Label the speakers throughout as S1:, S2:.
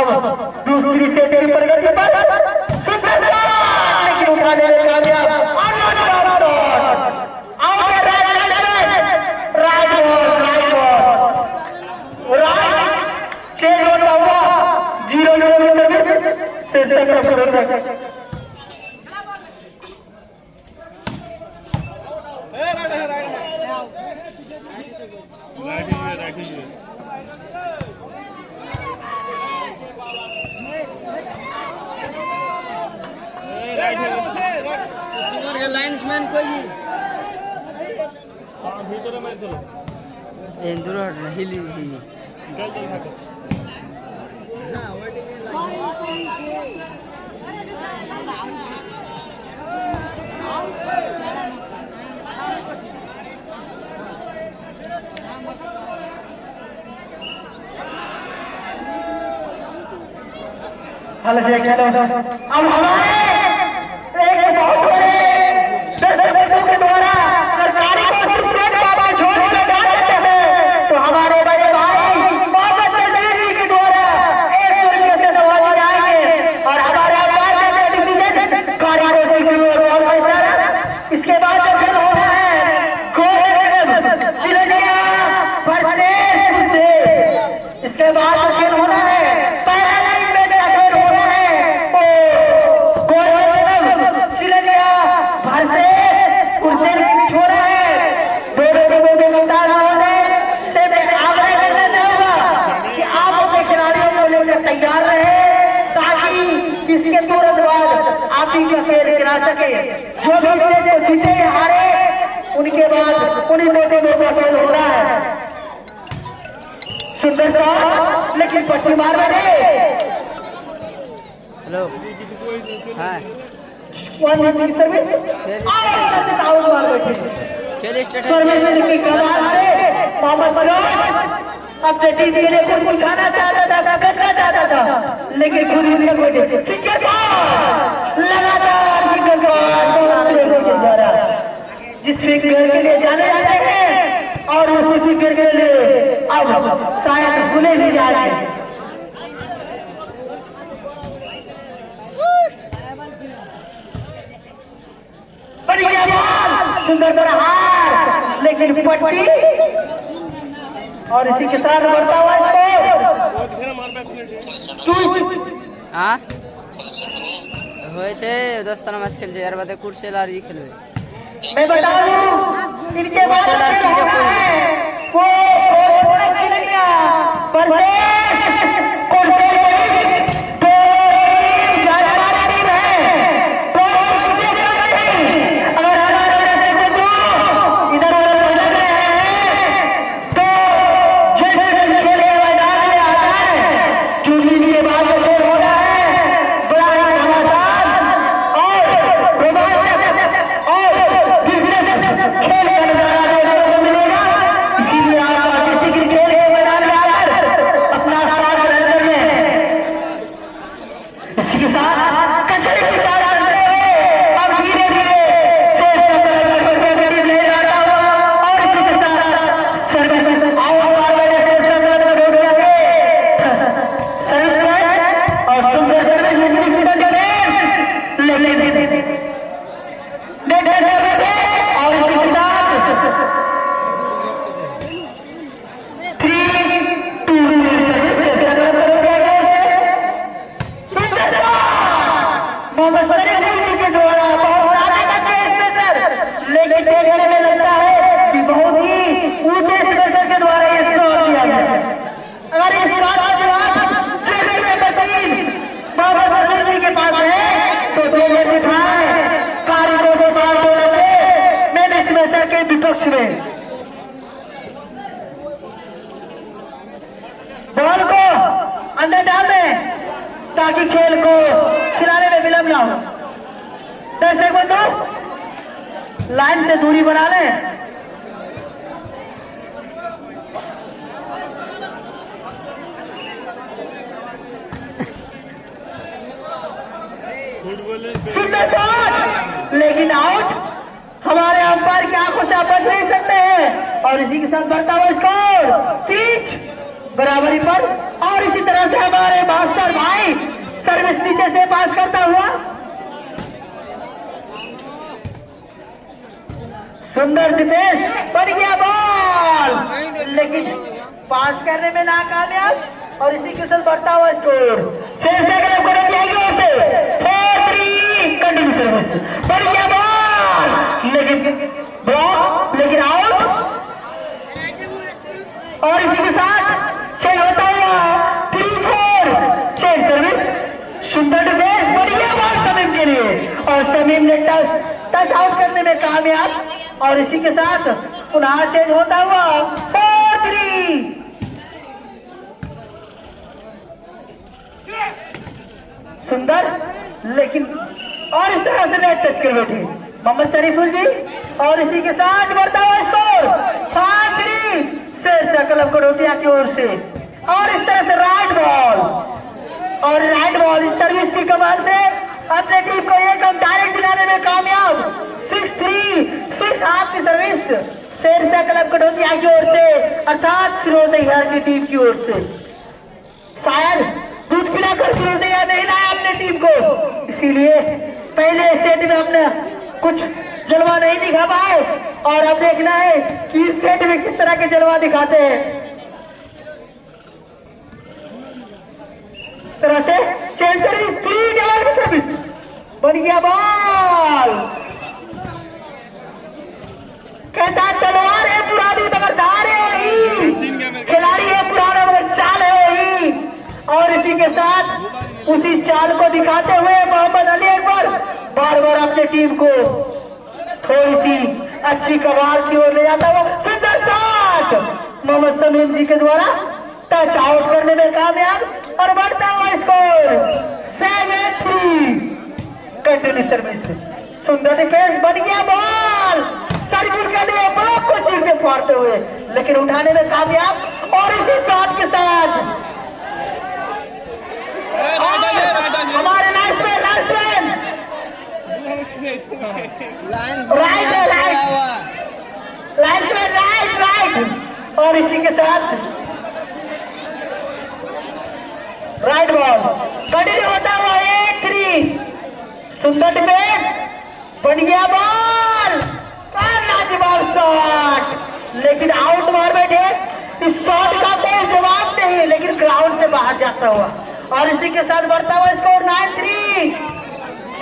S1: अब दूसरी सेट की प्रगति पर लेकिन उठाने में कामयाब
S2: लाइन्समैन कोई दूर हिली
S1: अब हमारे एक बहुत बड़े के द्वारा सरकारी को छोड़ कर जा देते हैं तो हमारे बड़े भाई मोहम्मद नजीर के द्वारा एक तरीके से दवाई जाएंगे और हमारे इसके बाद जो खेल होना है इसके बाद जो खेल होना है तैयार रहे ताकि इसके तुरंत बाद आप ही का खेल गिरा सके जो भी जीते हारे उनके बाद उन्हीं मोटे का खेल हो रहा है। सुंदर सा लेकिन पट्टी मार रहे
S2: हेलो हाँ खेल
S1: अब बेटी मेरे को खाना चाहता था करना चाहता था लेकिन खुद ही लगातार जिस फिक्र के लिए जाने जाते हैं और उसी फिक्र के लिए अब शायद भूले नहीं जा रहे हैं। सुंदर हार लेकिन पट्टी और इसी के साथ बढ़ता हुआ
S2: हाँ হয়েছে 10টা ম্যাচ খেলছে এর বাদে কুরসেল আর ই খেলবে
S1: मैं बता दूं इनके
S2: कुरसेल আর কি দেখো विपक्ष में बॉल को अंदर डाल दें ताकि खेल को खिलाने में विलंब ना हो। दर्शक बंधु लाइन से दूरी बना लें। लेकिन आउट हमारे अंपायर की आंखों से बच नहीं सकते हैं और इसी के साथ बढ़ता हुआ स्कोर 3 बराबरी पर। और इसी तरह से हमारे मास्टर भाई सर्विस नीचे से पास करता हुआ सुंदर डिफेंस, बन गया बॉल, लेकिन पास करने में नाकामयाब और इसी के साथ बढ़ता हुआ स्कोर। कंटिन्यू सर्विस, बन गया बॉल, लेकिन ब्लॉक, लेकिन आउट और इसी के साथ चेंज होता हुआ 3-4 चेंज सर्विस। सुंदर डिफेंस, बन गया बॉल समीम के लिए और समीम ने टच आउट करने में कामयाब और इसी के साथ पुनः चेंज होता हुआ 4-3। सुंदर, लेकिन और इस तरह से नेट टच कर बैठी मोहम्मद शरीफुल जी और इसी के साथ बढ़ता हुआ स्कोर 5-3 शेरशाह क्लब कड़ोतिया की ओर से। और इस तरह से राइट बॉल इस सर्विस की कमाल से अपने टीम को एक अंक डायरेक्ट दिलाने में कामयाब। 6-3, 6 हाथ की सर्विस शेरशाह क्लब कड़ोतिया की ओर से, अर्थात फिरोज यार की टीम की ओर से। शायद दूध पिलाकर फिरोज यार नहीं लाया अपने टीम को, इसीलिए पहले सेट में अपने कुछ जलवा नहीं दिखा पाए और अब देखना है कि इस सेट में किस तरह के जलवा दिखाते हैं। तरह से चेंज सर्विस, 3 सर्विस, बन गया बॉल। कहता तलवार है पुरानी मगर धार है वही, खिलाड़ी है पुराना मगर चाल है वही। और इसी के साथ उसी चाल को दिखाते हुए मोहम्मद अली अकबर बार बार अपने टीम को थोड़ी सी अच्छी कमाल की ओर ले जाता हुआ सुंदर शॉट मोहम्मद समीम जी के द्वारा टच आउट करने में कामयाब और बढ़ता हुआ स्कोर 7-3। कंटिन्यू सर्विस, सुंदर डिफेंस, बन गया बॉल सर्किट के लिए ब्लॉक को सिर से फाड़ते हुए, लेकिन उठाने में कामयाब और इसी शॉट के साथ हमारे लाइट्समैन राइट और इसी के साथ राइट बॉल कंटिन्यू होता हुआ 8-3। सुंदर डिफेंस, बन गया बॉल और लाजवाब शॉट, लेकिन आउट मार बैठे। इस शॉट का कोई जवाब नहीं, लेकिन ग्राउंड से बाहर जाता हुआ और इसी के साथ बढ़ता हुआ स्कोर 9-3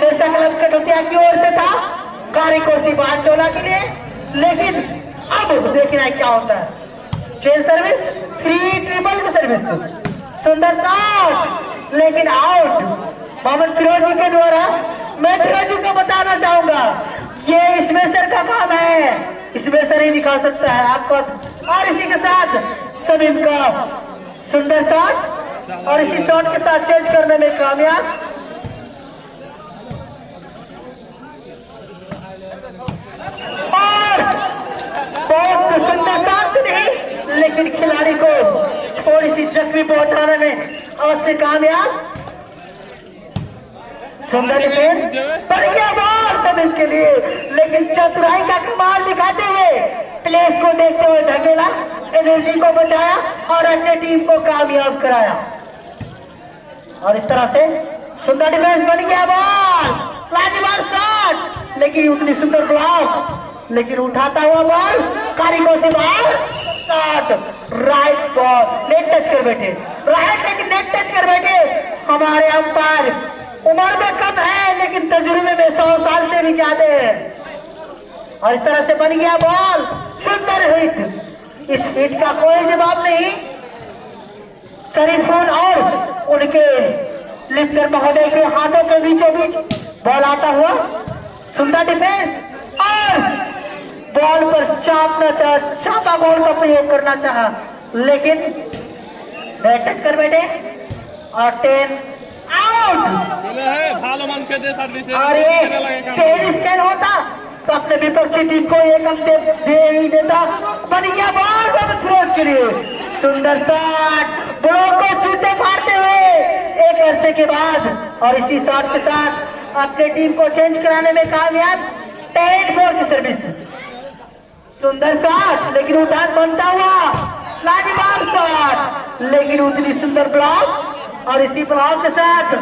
S2: शेरशाह क्लब कड़ोतिया की ओर से था कारिकोसी बारटोला के लिए। लेकिन अब देखना है क्या होता है। चेंज सर्विस, 3 सर्विस, सुंदर शॉट लेकिन आउट मोहम्मद फिरोजी के द्वारा। मैं फिरोजी को बताना चाहूंगा ये स्पेशर का काम है, स्पेशर ही दिखा सकता है आपको। और इसी के साथ समीम का सुंदर शॉट और इसी शॉट के साथ चेंज करने में कामयाब। और बहुत सुंदर शॉट नहीं, लेकिन खिलाड़ी को थोड़ी सी जख्मी पहुंचाने में अवश्य कामयाब। सुंदर डिफेंस, बढ़िया बॉल समीम के लिए, लेकिन चतुराई का कमाल दिखाते हुए प्लेस को देखते हुए ढकेला, एनर्जी को बचाया और अन्य टीम को कामयाब कराया। और इस तरह से सुंदर डिफेंस, बन गया बॉल, लाजवाब शॉट, लेकिन उतनी सुंदर ब्लॉक, लेकिन उठाता हुआ बॉल कारिकोसी ball shot, right ball net touch कर बैठे, राइट लेकिन नेट टच कर बैठे। हमारे अंपायर उम्र में कम है लेकिन तजुर्बे में 100 साल से भी ज्यादा है। और इस तरह से बन गया बॉल, सुंदर हिट, इस हिट का कोई जवाब नहीं। शरीफुल और उनके लिफ्टर महोदय के हाथों के बीचों बीच बॉल आता हुआ, सुंदर डिफेंस और बॉल पर चापा बॉल का प्रयोग करना चाहा, लेकिन नेट टच कर बैठे और 10 आउट। और ये स्कैन होता तो अपने विपक्षी टीम को एक अंक दे ही देता। बन गया बॉल फिरोज के लिए, सुंदर शॉट ब्लॉक को छूते फाड़ते हुए एक अरसे के बाद और इसी शॉट के साथ अपने टीम को चेंज कराने में कामयाब। 10-4 की सर्विस, सुंदर शॉट लेकिन उठान बनता हुआ, लाजवाब शॉट लेकिन उतनी सुंदर ब्लॉक और इसी ब्लॉक के साथ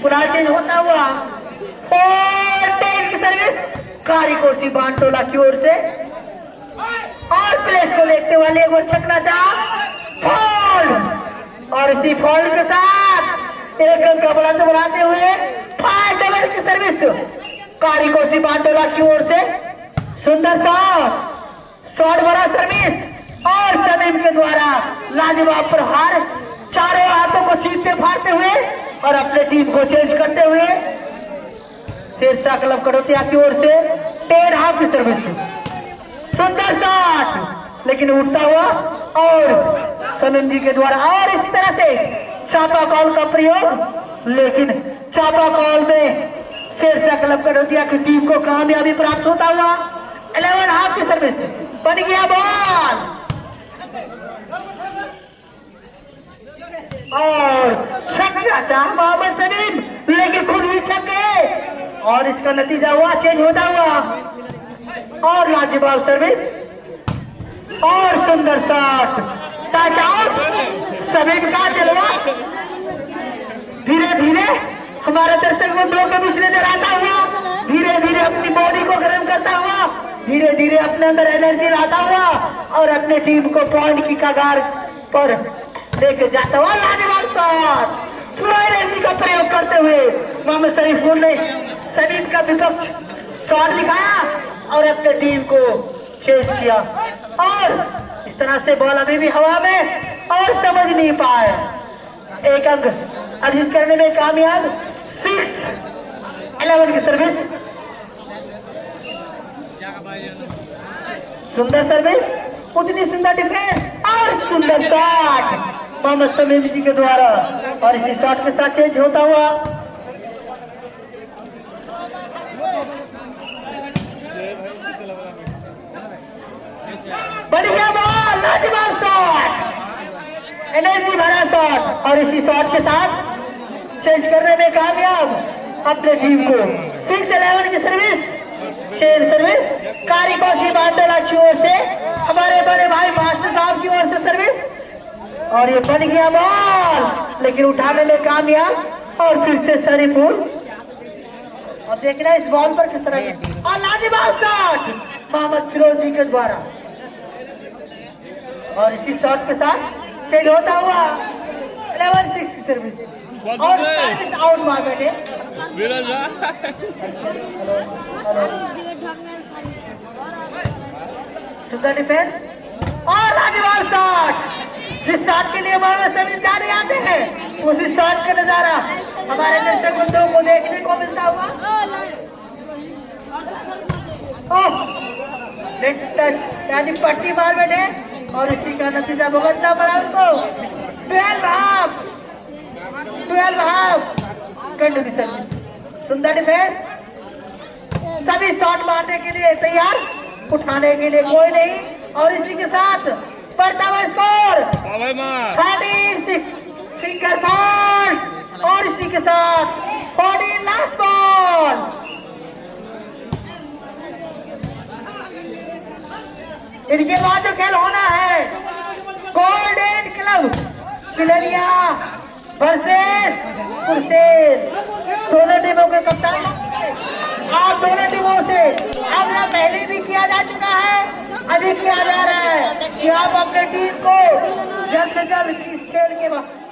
S2: पुनः चेंज होता हुआ और टेन की सर्विस कारिकोसी बांटोला की ओर से और प्लेस को देखते वाले वो छकना चाह और इसी फॉल के साथ एक रन का बड़ा से बढ़ाते हुए 5 डबल की सर्विस कारिकोसी बांटोला की ओर से सुंदर शॉट बड़ा सर्विस और समीम के द्वारा लाजवाब प्रहार चारों हाथों को चीरते फाड़ते हुए और अपने टीम को चेंज करते हुए शेरशाह क्लब कड़ोतिया की ओर से 10 हाफ की सर्विस सुंदर शॉट लेकिन उठता हुआ और समीम जी के द्वारा और इसी तरह से चापा कॉल का प्रयोग लेकिन चापा कॉल में शेरशाह क्लब कड़ोतिया की टीम को कामयाबी प्राप्त होता हुआ 11 हाफ की सर्विस बन गया बॉल और छक्का चाह मोहम्मद सलीम लेकिन खुद ही छक गए और इसका नतीजा हुआ चेंज होता हुआ और लाजवाब सर्विस और सुंदर शॉट टच आउट समीम का जलवा धीरे धीरे हमारे दर्शक मित्रों के बीच नजर आता हुआ धीरे धीरे अपनी बॉडी को गर्म करता हुआ धीरे धीरे अपने अंदर एनर्जी लाता हुआ और अपने टीम को पॉइंट की कगार पर लेके जाता हुआ लाजवाब शॉट पूरा एनर्जी का प्रयोग करते हुए मोहम्मद शरीफुल ने सलीम का विपक्ष शॉट दिखाया और अपने टीम को चेज किया और इस तरह से बॉल अभी भी हवा में और समझ नहीं पाए एक अंक अर्जित करने में कामयाब 6-11 की सर्विस सुंदर सर्विस उतनी सुंदर डिफेंस और सुंदर शॉट मोहम्मद समीम जी के द्वारा और इसी शॉट के साथ चेंज होता हुआ बढ़िया बॉल लाजवाब शॉट एनर्जी भरा शॉट और इसी शॉट के साथ चेंज करने में कामयाब अपने टीम को 6-11 की सर्विस चेंज सर्विस कारिकोसी बांटोला की ओर से हमारे बड़े भाई मास्टर साहब की ओर से सर्विस और ये बन गया बॉल लेकिन उठाने में कामयाब और फिर से शरीफुल और देखना इस बॉल पर किस तरह की और लाजवाब शॉट मोहम्मद फिरोजी के द्वारा और इसी शॉट के साथ चेंज होता हुआ 11-6 की सर्विस और आउट मार बैठे सुंदर डिफेंस और लाजवाब शॉट जिस शॉट के लिए मोहम्मद समीम जाने आते हैं उसी शॉट का नजारा हमारे दर्शक बंधुओं को देखने को मिलता हुआ यानी पट्टी मार बैठे और इसी का नतीजा भुगतना पड़ा उनको 12 हाफ कंडीशन सुंदर डिफेंस सभी शॉट मारने के लिए तैयार उठाने के लिए कोई नहीं और इसी के साथ बढ़ता हुआ स्कोर 36 फिंगर बॉल और इसी के साथ 14 लास्ट बॉल इनके बाद जो खेल होना है गोल्डन क्लब पिलरिया वर्सेस कुर्सेल दोनों टीमों के कप्तान आप दोनों टीमों से आग्रह पहले भी किया जा चुका है अभी किया जा रहा है कि आप अपने टीम को जल्द से जल्द इस खेल के बाद